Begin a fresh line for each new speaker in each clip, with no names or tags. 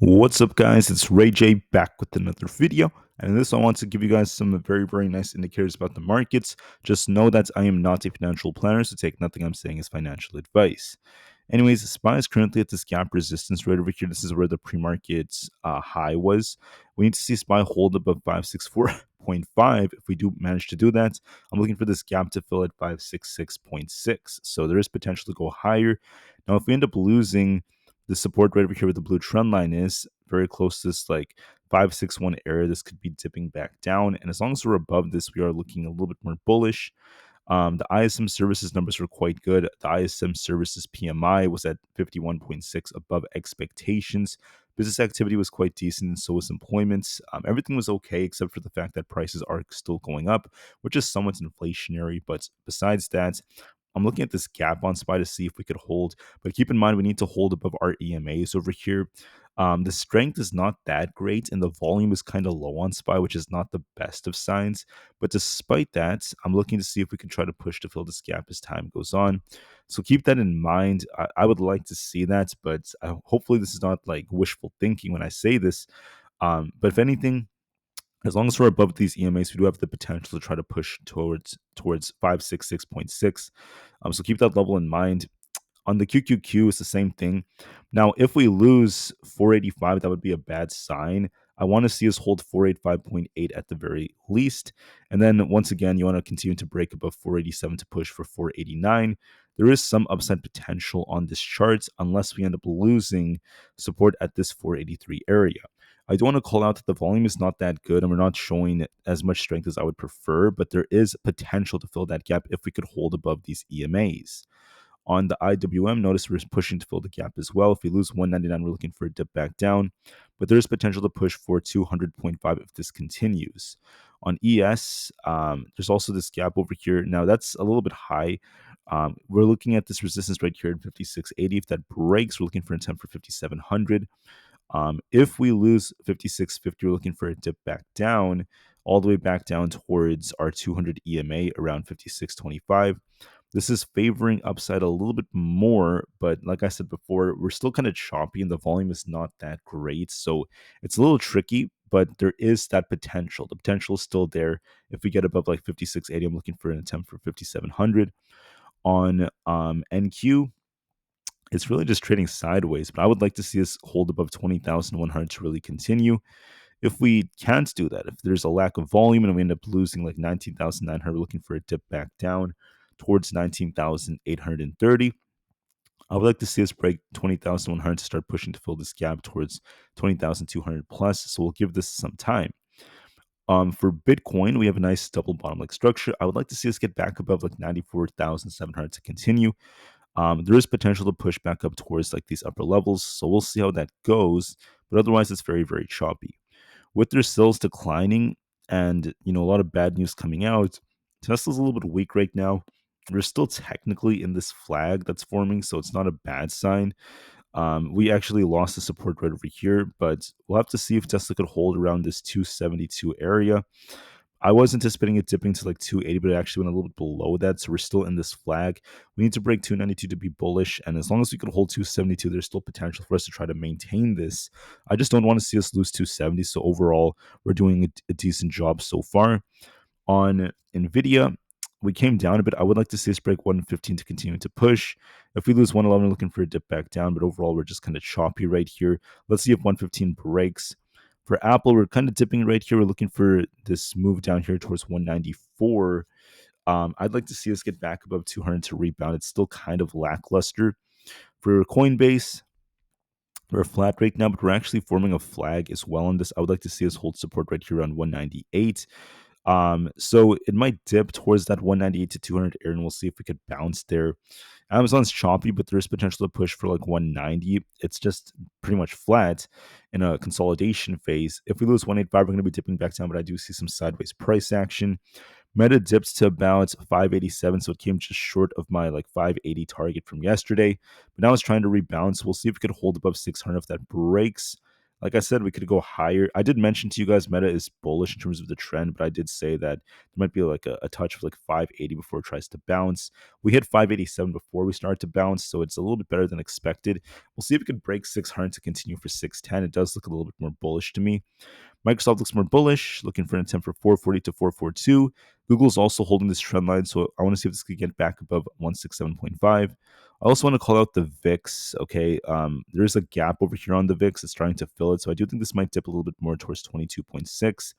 What's up, guys? It's Rey-Jay back with another video. And in this, I want to give you guys some very nice indicators about the markets. Just know that I am not a financial planner, so take nothing I'm saying as financial advice. Anyways, SPY is currently at this gap resistance right over here. This is where the pre-market high was. We need to see SPY hold above 564.5. If we do manage to do that, I'm looking for this gap to fill at 566.6. So there is potential to go higher. Now, if we end up losing the support right over here where the blue trend line is, very close to this like 561 area, this could be dipping back down. And as long as we're above this, we are looking a little bit more bullish. The ISM services numbers were quite good. The ISM services PMI was at 51.6, above expectations. Business activity was quite decent, and so was employment. Everything was okay, except for the fact that prices are still going up, which is somewhat inflationary. But besides that, I'm looking at this gap on SPY to see if we could hold. But keep in mind, we need to hold above our EMAs over here. The strength is not that great, and the volume is kind of low on SPY, which is not the best of signs. But despite that, I'm looking to see if we can try to push to fill this gap as time goes on. So keep that in mind. I would like to see that, but hopefully this is not like wishful thinking when I say this. But if anything, as long as we're above these EMAs, we do have the potential to try to push towards 566.6. So keep that level in mind. On the QQQ, it's the same thing. Now, if we lose 485, that would be a bad sign. I want to see us hold 485.8 at the very least. And then once again, you want to continue to break above 487 to push for 489. There is some upside potential on this chart unless we end up losing support at this 483 area. I do want to call out that the volume is not that good and we're not showing as much strength as I would prefer, but there is potential to fill that gap if we could hold above these EMAs. On the IWM, notice we're pushing to fill the gap as well. If we lose 199, we're looking for a dip back down, but there is potential to push for 200.5 if this continues. On ES, there's also this gap over here. Now, that's a little bit high. We're looking at this resistance right here at 5680. If that breaks, we're looking for an attempt for 5700. If we lose 5650, we're looking for a dip back down, all the way back down towards our 200 EMA around 5625. This is favoring upside a little bit more, but like I said before, we're still kind of choppy and the volume is not that great. So it's a little tricky, but there is that potential. The potential is still there. If we get above like 5680, I'm looking for an attempt for 5700. On NQ, it's really just trading sideways, but I would like to see us hold above 20,100 to really continue. If we can't do that, if there's a lack of volume and we end up losing like 19,900, looking for a dip back down towards 19,830, I would like to see us break 20,100 to start pushing to fill this gap towards 20,200 plus. So we'll give this some time. For Bitcoin, we have a nice double bottom like structure. I would like to see us get back above like 94,700 to continue. There is potential to push back up towards like these upper levels. So we'll see how that goes. But otherwise, it's very choppy. With their sales declining and a lot of bad news coming out, Tesla's a little bit weak right now. We're still technically in this flag that's forming, so it's not a bad sign. We actually lost the support right over here, but we'll have to see if Tesla could hold around this 272 area. I was anticipating it dipping to like 280, but it actually went a little bit below that. So we're still in this flag. We need to break 292 to be bullish. And as long as we can hold 272, there's still potential for us to try to maintain this. I just don't want to see us lose 270. So overall, we're doing a decent job so far. On NVIDIA, we came down a bit. I would like to see us break 115 to continue to push. If we lose 111, we're looking for a dip back down. But overall, we're just kind of choppy right here. Let's see if 115 breaks. For Apple, we're kind of dipping right here. We're looking for this move down here towards 194. I'd like to see us get back above 200 to rebound. It's still kind of lackluster. For Coinbase, we're flat right now, but we're actually forming a flag as well on this. I would like to see us hold support right here around 198. So it might dip towards that 198 to 200 area, and we'll see if we could bounce there. Amazon's choppy, but there is potential to push for like 190. It's just pretty much flat in a consolidation phase. If we lose 185, we're going to be dipping back down, but I do see some sideways price action. Meta dips to about 587, so it came just short of my like 580 target from yesterday. But now it's trying to rebound, so we'll see if we could hold above 600 if that breaks. Like I said, we could go higher. I did mention to you guys Meta is bullish in terms of the trend, but I did say that there might be like a touch of like 580 before it tries to bounce. We hit 587 before we started to bounce, so it's a little bit better than expected. We'll see if it could break 600 to continue for 610. It does look a little bit more bullish to me. Microsoft looks more bullish, looking for an attempt for 440 to 442. Google's also holding this trend line, so I want to see if this could get back above 167.5. I also want to call out the VIX. Okay, there's a gap over here on the VIX. It's trying to fill it, so I do think this might dip a little bit more towards 22.6,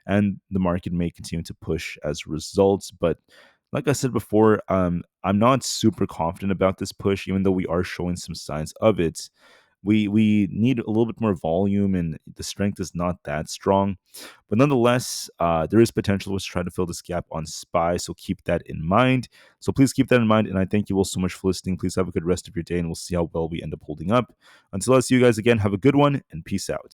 and the market may continue to push as a result. But like I said before, I'm not super confident about this push, even though we are showing some signs of it. We need a little bit more volume, and the strength is not that strong. But nonetheless, there is potential to try to fill this gap on SPY, so keep that in mind. So please keep that in mind, and I thank you all so much for listening. Please have a good rest of your day, and we'll see how well we end up holding up. Until I see you guys again, have a good one, and peace out.